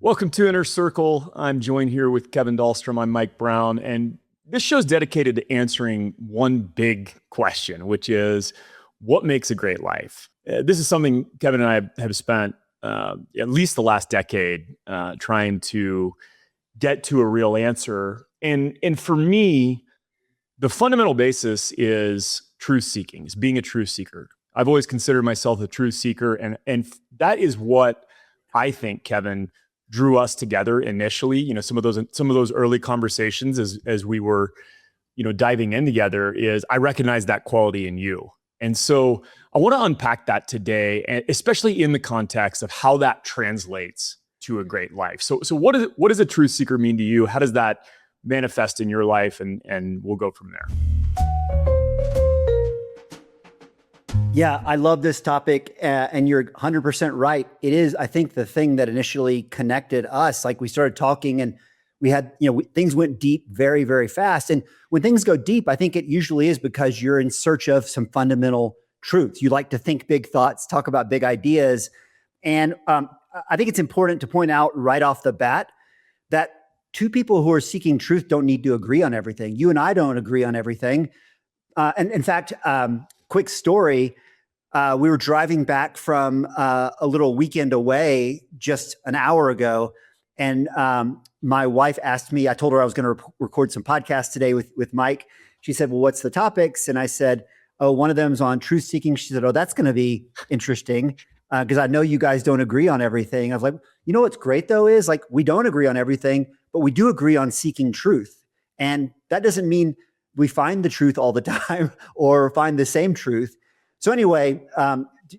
Welcome to Inner Circle. I'm joined here with Kevin Dahlstrom. I'm Mike Brown, and this show is dedicated to answering one big question, which is what makes a great life? This is something Kevin and I have spent at least the last decade trying to get to a real answer. And for me, the fundamental basis is truth seeking, is being a truth seeker. I've always considered myself a truth seeker, and that is what I think, Kevin, drew us together initially. Some of those early conversations as we were, diving in together, is I recognize that quality in you. And so I want to unpack that today, and especially in the context of how that translates to a great life. So what does a truth seeker mean to you? How does that manifest in your life? And we'll go from there. Yeah, I love this topic, and you're 100% right. It is, I think, the thing that initially connected us. Like, we started talking, and we had, things went deep very, very fast. And when things go deep, I think it usually is because you're in search of some fundamental truths. You like to think big thoughts, talk about big ideas. And I think it's important to point out right off the bat that two people who are seeking truth don't need to agree on everything. You and I don't agree on everything. And in fact, quick story, we were driving back from a little weekend away just an hour ago. And my wife asked me, I told her I was going to record some podcasts today with Mike. She said, well, what's the topics? And I said, oh, one of them's on truth seeking. She said, oh, that's going to be interesting because I know you guys don't agree on everything. I was like, what's great though is, like, we don't agree on everything, but we do agree on seeking truth. And that doesn't mean we find the truth all the time or find the same truth. So anyway,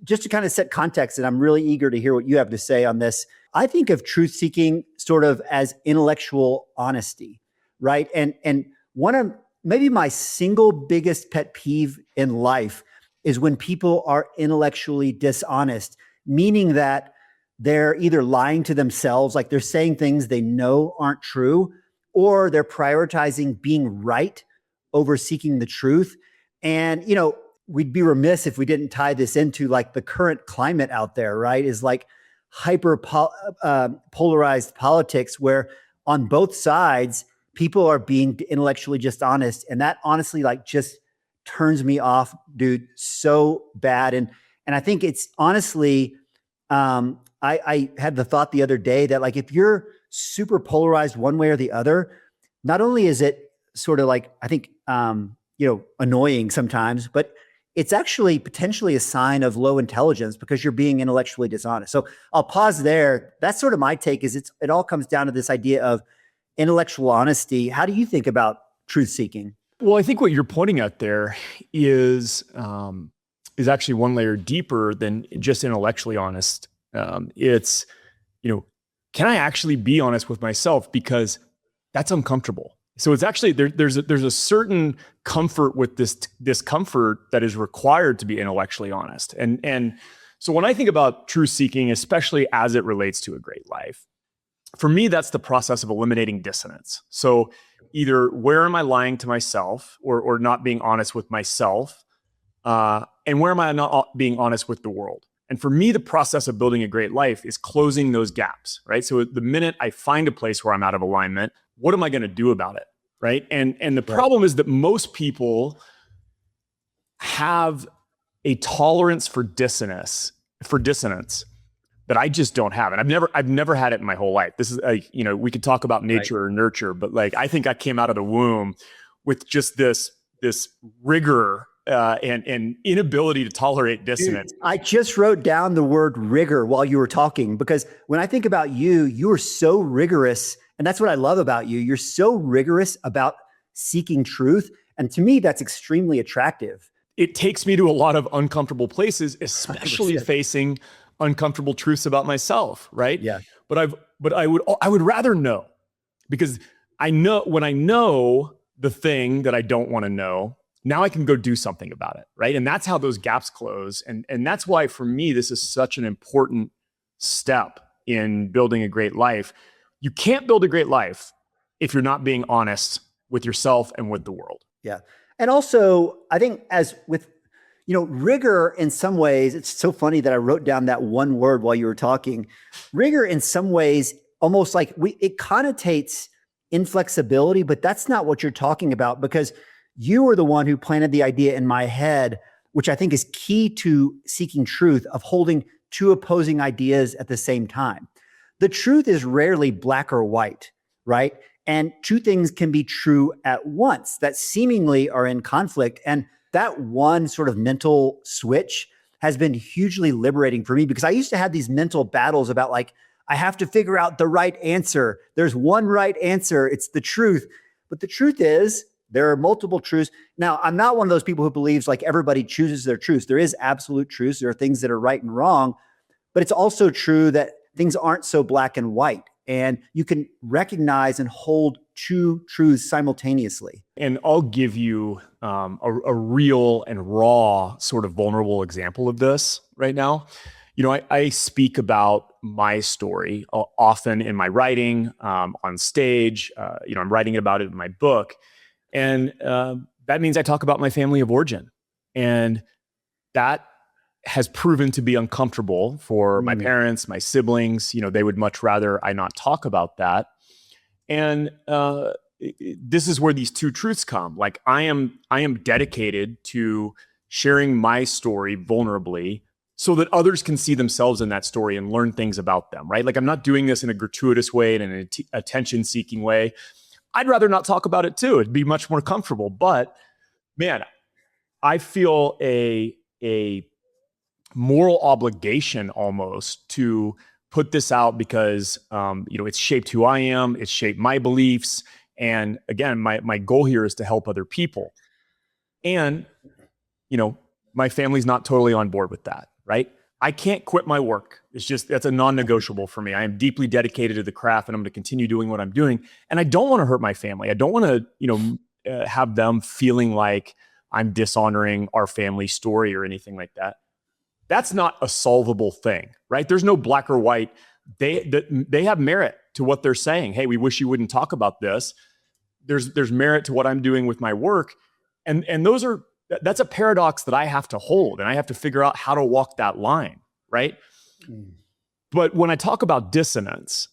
just to kind of set context, and I'm really eager to hear what you have to say on this. I think of truth seeking sort of as intellectual honesty, right? And one of maybe my single biggest pet peeve in life is when people are intellectually dishonest, meaning that they're either lying to themselves, like they're saying things they know aren't true, or they're prioritizing being right over seeking the truth. And, we'd be remiss if we didn't tie this into like the current climate out there, right? Is like polarized politics, where on both sides, people are being intellectually dishonest. And that honestly, like, just turns me off, dude, so bad. And I think it's honestly, I had the thought the other day that, like, if you're super polarized one way or the other, not only is it sort of like, I think, annoying sometimes, but it's actually potentially a sign of low intelligence because you're being intellectually dishonest. So I'll pause there. That's sort of my take. Is it all comes down to this idea of intellectual honesty. How do you think about truth seeking? Well, I think what you're pointing at there is actually one layer deeper than just intellectually honest. It's, can I actually be honest with myself? Because that's uncomfortable. So it's actually, there's a certain comfort with this discomfort that is required to be intellectually honest. And so when I think about truth seeking, especially as it relates to a great life, for me, that's the process of eliminating dissonance. So either where am I lying to myself or not being honest with myself, and where am I not being honest with the world? And for me, the process of building a great life is closing those gaps, right? So the minute I find a place where I'm out of alignment, what am I going to do about it, right? And the problem is that most people have a tolerance for dissonance that I just don't have. And I've never had it in my whole life. This is we could talk about nature or nurture, but like, I think I came out of the womb with just this rigor and inability to tolerate dissonance. Dude, I just wrote down the word rigor while you were talking, because when I think about you, you are so rigorous. And that's what I love about you. You're so rigorous about seeking truth. And to me, that's extremely attractive. It takes me to a lot of uncomfortable places, especially 100%. Facing uncomfortable truths about myself, right? Yeah. But I would rather know, because I know when I know the thing that I don't want to know, now I can go do something about it, right? And that's how those gaps close. And that's why, for me, this is such an important step in building a great life. You can't build a great life if you're not being honest with yourself and with the world. Yeah. And also, I think as with, rigor in some ways, it's so funny that I wrote down that one word while you were talking. Rigor in some ways almost like it connotates inflexibility, but that's not what you're talking about, because you were the one who planted the idea in my head, which I think is key to seeking truth, of holding two opposing ideas at the same time. The truth is rarely black or white, right? And two things can be true at once that seemingly are in conflict. And that one sort of mental switch has been hugely liberating for me, because I used to have these mental battles about like, I have to figure out the right answer. There's one right answer. It's the truth. But the truth is, there are multiple truths. Now, I'm not one of those people who believes like everybody chooses their truth. There is absolute truth. There are things that are right and wrong, but it's also true that things aren't so black and white. And you can recognize and hold two truths simultaneously. And I'll give you a real and raw sort of vulnerable example of this right now. I speak about my story often in my writing, on stage. I'm writing about it in my book. And that means I talk about my family of origin. And that has proven to be uncomfortable for my parents, my siblings. They would much rather I not talk about that. And this is where these two truths come. Like I am dedicated to sharing my story vulnerably so that others can see themselves in that story and learn things about them, right? Like I'm not doing this in a gratuitous way and in an attention-seeking way. I'd rather not talk about it too. It'd be much more comfortable. But man, I feel a moral obligation almost to put this out because it's shaped who I am. It's shaped my beliefs. And again, my goal here is to help other people. And my family's not totally on board with that, right? I can't quit my work. That's a non-negotiable for me. I am deeply dedicated to the craft, and I'm going to continue doing what I'm doing. And I don't want to hurt my family. I don't want to, have them feeling like I'm dishonoring our family story or anything like that. That's not a solvable thing, right? There's no black or white. They have merit to what they're saying. Hey, we wish you wouldn't talk about this. There's merit to what I'm doing with my work. And that's a paradox that I have to hold, and I have to figure out how to walk that line, right? But when I talk about dissonance,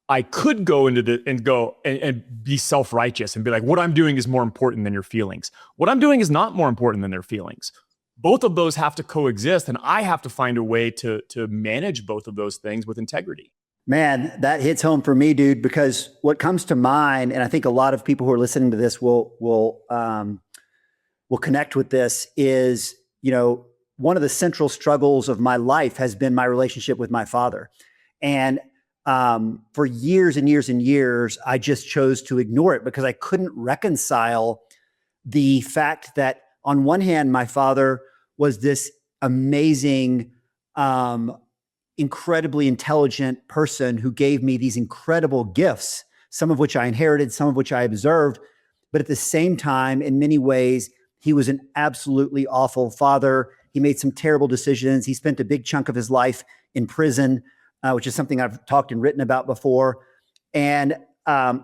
I could go into and be self-righteous and be like, what I'm doing is more important than your feelings. What I'm doing is not more important than their feelings. Both of those have to coexist, and I have to find a way to manage both of those things with integrity. Man, that hits home for me, dude, because what comes to mind, and I think a lot of people who are listening to this will connect with this, is, one of the central struggles of my life has been my relationship with my father. And for years and years and years, I just chose to ignore it because I couldn't reconcile the fact that on one hand, my father was this amazing, incredibly intelligent person who gave me these incredible gifts, some of which I inherited, some of which I observed. But at the same time, in many ways, he was an absolutely awful father. He made some terrible decisions. He spent a big chunk of his life in prison, which is something I've talked and written about before. And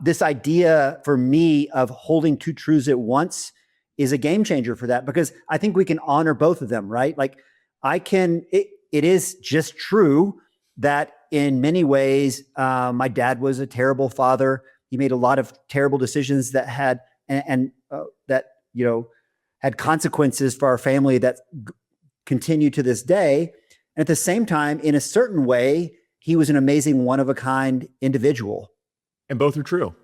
this idea for me of holding two truths at once is a game changer for that, because I think we can honor both of them, right? Like it is just true that in many ways, my dad was a terrible father. He made a lot of terrible decisions that had, had consequences for our family that continue to this day. And at the same time, in a certain way, he was an amazing one-of-a-kind individual. And both are true.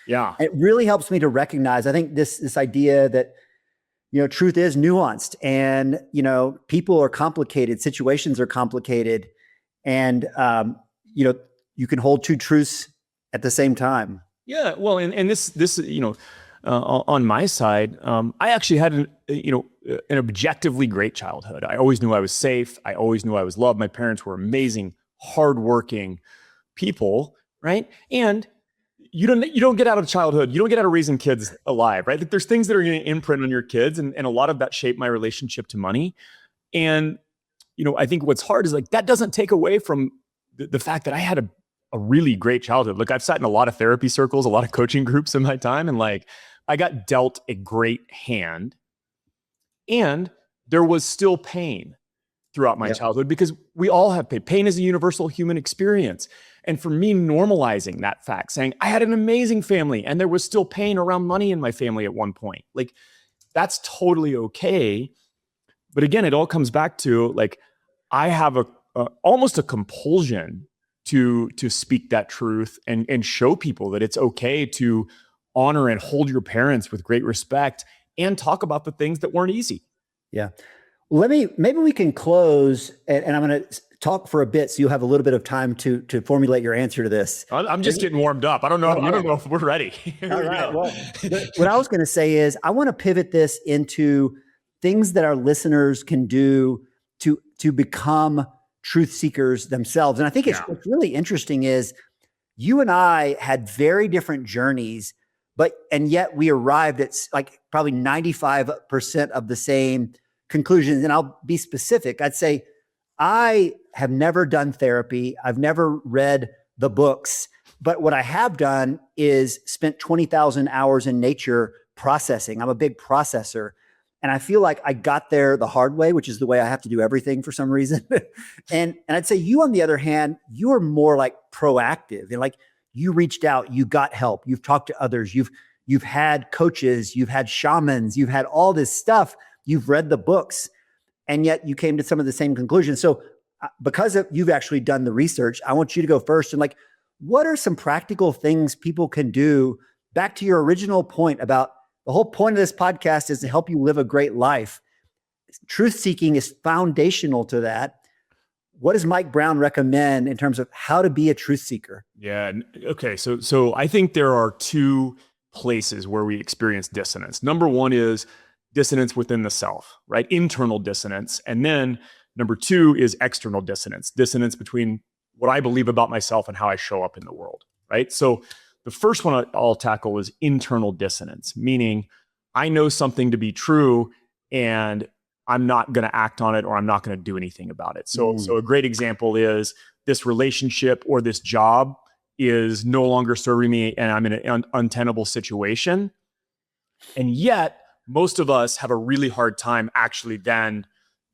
Yeah. It really helps me to recognize, I think this idea that, truth is nuanced, and, people are complicated, situations are complicated, and, you can hold two truths at the same time. Yeah. Well, and this, on my side, I actually had an objectively great childhood. I always knew I was safe. I always knew I was loved. My parents were amazing, hardworking people, right? And you don't get out of childhood. You don't get out of raising kids alive, right? Like there's things that are going to imprint on your kids, and a lot of that shaped my relationship to money. And I think what's hard is like that doesn't take away from the fact that I had a really great childhood. Look, I've sat in a lot of therapy circles, a lot of coaching groups in my time, and like I got dealt a great hand, and there was still pain throughout my childhood because we all have pain. Pain is a universal human experience. And for me, normalizing that fact, saying I had an amazing family and there was still pain around money in my family at one point, like that's totally okay. But again, it all comes back to like, I have almost a compulsion to speak that truth and show people that it's okay to honor and hold your parents with great respect and talk about the things that weren't easy. Yeah. Maybe we can close and I'm going to talk for a bit so you'll have a little bit of time to formulate your answer to this. I'm just getting warmed up. I don't know. I don't know if we're ready. All right. Well, what I was going to say is I want to pivot this into things that our listeners can do to become truth seekers themselves. And I think what's really interesting is you and I had very different journeys, and yet we arrived at like probably 95% of the same conclusions. And I'll be specific. I'd say I have never done therapy. I've never read the books, but what I have done is spent 20,000 hours in nature processing. I'm a big processor. And I feel like I got there the hard way, which is the way I have to do everything for some reason. and I'd say you, on the other hand, you are more like proactive and like you reached out, you got help, you've talked to others, you've had coaches, you've had shamans, you've had all this stuff, you've read the books, and yet you came to some of the same conclusions. So because you've actually done the research, I want you to go first. And like, what are some practical things people can do back to your original point about the whole point of this podcast is to help you live a great life. Truth seeking is foundational to that. What does Mike Brown recommend in terms of how to be a truth seeker? Yeah. Okay. So I think there are two places where we experience dissonance. Number one is dissonance within the self, right? Internal dissonance. And then number two is external dissonance, dissonance between what I believe about myself and how I show up in the world, right? So the first one I'll tackle is internal dissonance, meaning I know something to be true and I'm not going to act on it or I'm not going to do anything about it. So a great example is this relationship or this job is no longer serving me and I'm in an untenable situation. And yet most of us have a really hard time actually then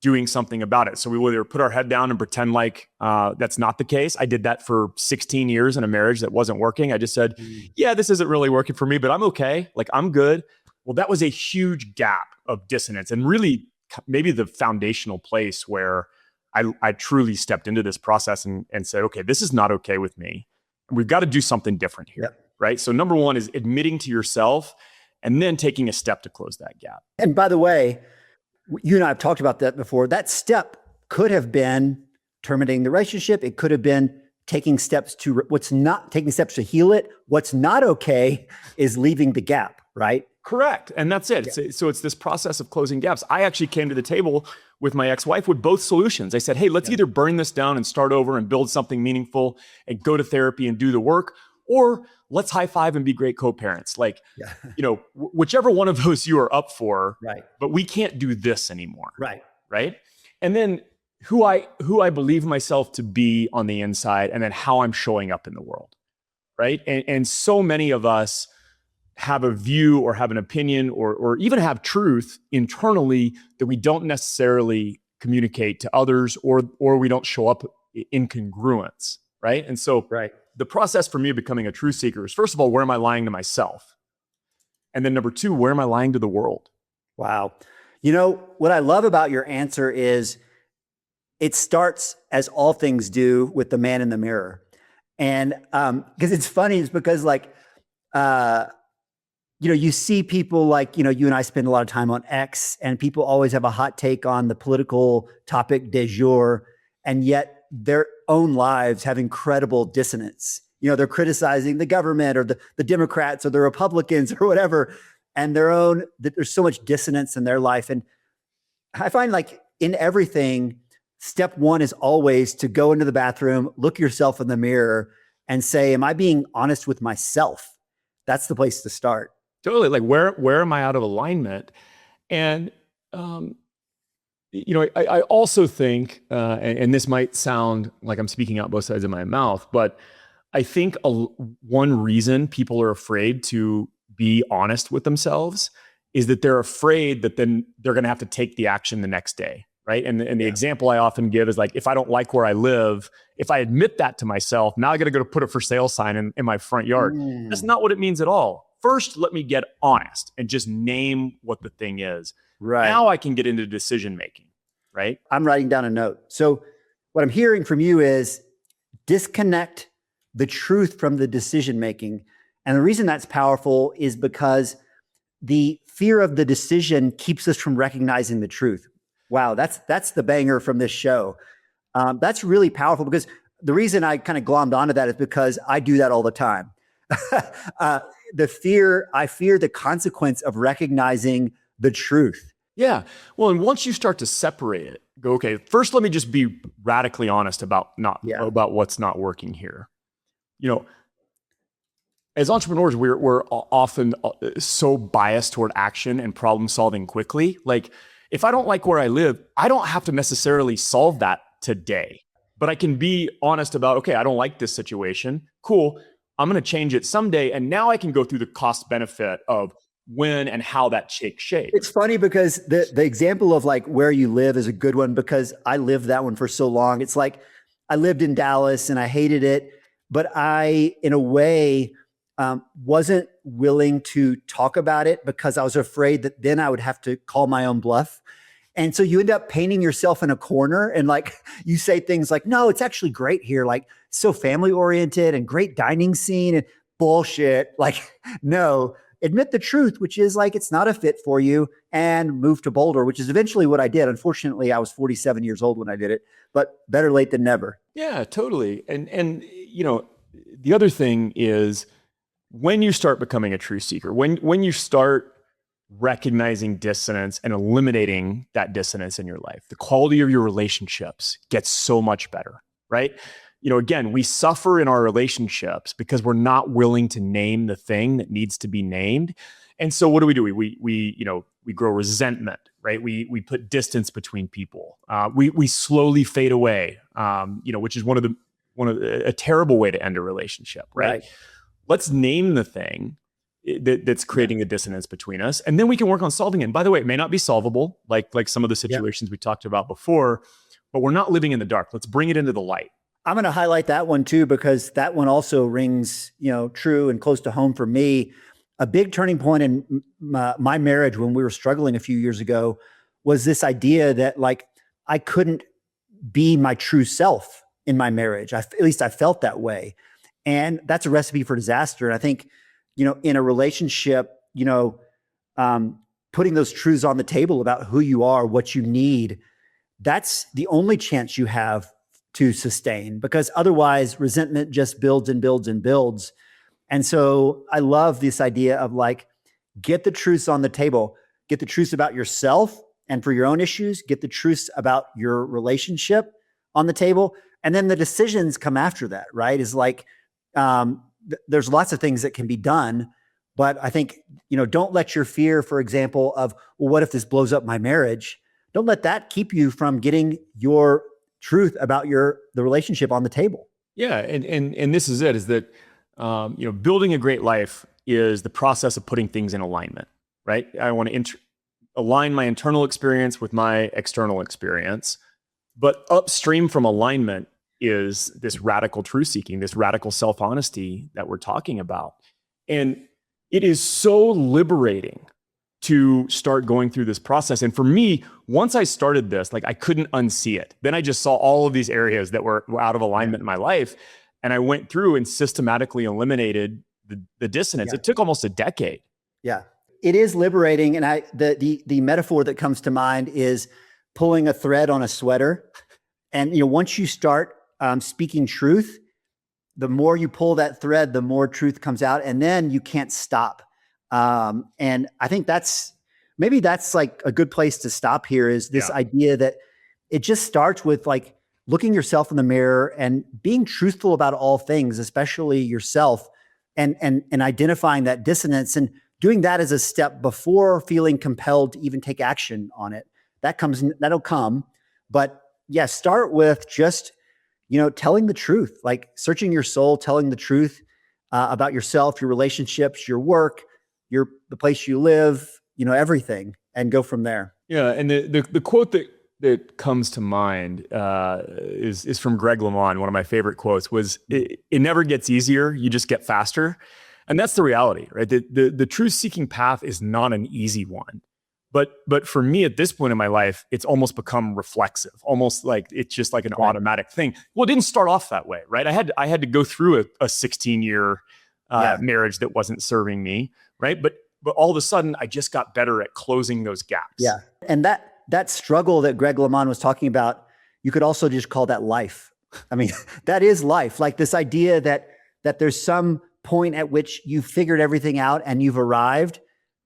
doing something about it. So we will either put our head down and pretend like that's not the case. I did that for 16 years in a marriage that wasn't working. I just said, yeah, this isn't really working for me, but I'm okay. Like I'm good. Well, that was a huge gap of dissonance and really maybe the foundational place where I truly stepped into this process and said, okay, this is not okay with me. We've got to do something different here, right? So number one is admitting to yourself and then taking a step to close that gap. And by the way, you and I have talked about that before. That step could have been terminating the relationship. It could have been taking steps to heal it. What's not okay is leaving the gap, right? Correct. And that's it. Yeah. So it's this process of closing gaps. I actually came to the table with my ex-wife with both solutions. I said, hey, let's either burn this down and start over and build something meaningful and go to therapy and do the work, or let's high five and be great co-parents. Like, whichever one of those you are up for, right? But we can't do this anymore. Right. And then who I believe myself to be on the inside and then how I'm showing up in the world. Right. And so many of us have a view or have an opinion or even have truth internally that we don't necessarily communicate to others or we don't show up in congruence. Right. And so the process for me of becoming a truth seeker is, first of all, where am I lying to myself? And then number two, where am I lying to the world? Wow. You know, what I love about your answer is it starts, as all things do, with the man in the mirror. And because it's funny, it's because you see people like, you and I spend a lot of time on X, and people always have a hot take on the political topic du jour, and yet their own lives have incredible dissonance. They're criticizing the government or the Democrats or the Republicans or whatever, and there's so much dissonance in their life. And I find like in everything, step one is always to go into the bathroom, look yourself in the mirror and say, am I being honest with myself? That's the place to start. Totally. Like where am I out of alignment? And, I also think, and this might sound like I'm speaking out both sides of my mouth, but I think one reason people are afraid to be honest with themselves is that they're afraid that then they're going to have to take the action the next day. right? And the example I often give is like, if I don't like where I live, if I admit that to myself, now I got to go to put a for sale sign in my front yard. That's not what it means at all. First, let me get honest and just name what the thing is. Right. Now I can get into decision making, right? I'm writing down a note. So what I'm hearing from you is disconnect the truth from the decision making. And the reason that's powerful is because the fear of the decision keeps us from recognizing the truth. Wow, that's the banger from this show. That's really powerful, because the reason I kind of glommed onto that is because I do that all the time. I fear the consequence of recognizing the truth. Yeah. Well, and once you start to separate it, go, okay, first let me just be radically honest about what's not working here. You know, as entrepreneurs, we're often so biased toward action and problem solving quickly. Like, if I don't like where I live, I don't have to necessarily solve that today, but I can be honest about, okay, I don't like this situation. Cool. I'm going to change it someday. And now I can go through the cost benefit of when and how that takes shape. It's funny because the example of like where you live is a good one, because I lived that one for so long. It's like I lived in Dallas and I hated it, but I, in a way, wasn't willing to talk about it because I was afraid that then I would have to call my own bluff. And so you end up painting yourself in a corner, and like you say things like, no, it's actually great here. Like, so family oriented and great dining scene, and bullshit. Like, no, admit the truth, which is like, it's not a fit for you, and move to Boulder, which is eventually what I did. Unfortunately, I was 47 years old when I did it, but better late than never. Yeah, totally. And you know, the other thing is, when you start becoming a truth seeker, when you start recognizing dissonance and eliminating that dissonance in your life, the quality of your relationships gets so much better, right? You know, again, we suffer in our relationships because we're not willing to name the thing that needs to be named. And so what do? We grow resentment, right? We put distance between people. We slowly fade away, which is a terrible way to end a relationship, right? Let's name the thing that's creating the dissonance between us, and then we can work on solving it. And by the way, it may not be solvable, like some of the situations we talked about before, but we're not living in the dark. Let's bring it into the light. I'm going to highlight that one too, because that one also rings, true and close to home for me. A big turning point in my marriage when we were struggling a few years ago was this idea that like I couldn't be my true self in my marriage. At least I felt that way. And that's a recipe for disaster. And I think, in a relationship, putting those truths on the table about who you are, what you need, that's the only chance you have to sustain, because otherwise resentment just builds and builds and builds. And so I love this idea of like, get the truths on the table, get the truths about yourself and for your own issues, get the truths about your relationship on the table. And then the decisions come after that, right? Is like, there's lots of things that can be done, but I think, don't let your fear, for example, of, well, what if this blows up my marriage? Don't let that keep you from getting your truth about the relationship on the table. Yeah. And this is it, is that, building a great life is the process of putting things in alignment, right? I want to align my internal experience with my external experience, but upstream from alignment is this radical truth seeking, this radical self-honesty that we're talking about. And it is so liberating to start going through this process. And for me, once I started this, like I couldn't unsee it. Then I just saw all of these areas that were out of alignment in my life. And I went through and systematically eliminated the dissonance. It took almost a decade. Yeah, it is liberating. And the metaphor that comes to mind is pulling a thread on a sweater. And once you start speaking truth, the more you pull that thread, the more truth comes out, and then you can't stop. And I think that's like a good place to stop here, is this idea that it just starts with like looking yourself in the mirror and being truthful about all things, especially yourself, and identifying that dissonance and doing that as a step before feeling compelled to even take action on it. That'll come. But yeah, start with just, telling the truth, like searching your soul, telling the truth about yourself, your relationships, your work, the place you live, everything, and go from there. Yeah. And the quote that that comes to mind is from Greg LeMond. One of my favorite quotes was, "It never gets easier; you just get faster." And that's the reality, right? The truth-seeking path is not an easy one. But for me at this point in my life, it's almost become reflexive, almost like it's just like an automatic thing. Well, it didn't start off that way, right? I had to go through a 16-year marriage that wasn't serving me, right? But all of a sudden, I just got better at closing those gaps. Yeah, and that struggle that Greg LeMond was talking about, you could also just call that life. I mean, that is life. Like this idea that there's some point at which you figured everything out and you've arrived.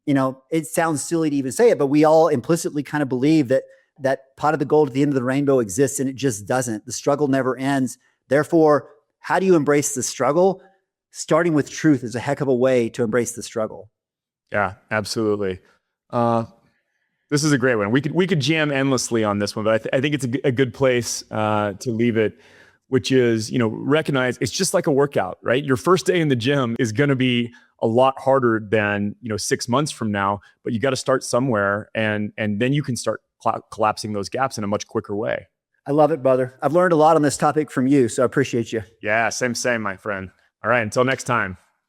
You know, it sounds silly to even say it, but we all implicitly kind of believe that pot of the gold at the end of the rainbow exists, and it just doesn't. The struggle never ends. Therefore, how do you embrace the struggle? Starting with truth is a heck of a way to embrace the struggle. Yeah, absolutely. This is a great one. We could jam endlessly on this one, but I think it's a good place to leave it, which is, recognize it's just like a workout, right? Your first day in the gym is going to be a lot harder than 6 months from now, but you got to start somewhere, and then you can start collapsing those gaps in a much quicker way. I love it, brother. I've learned a lot on this topic from you, so I appreciate you. Yeah, same, my friend. All right, until next time.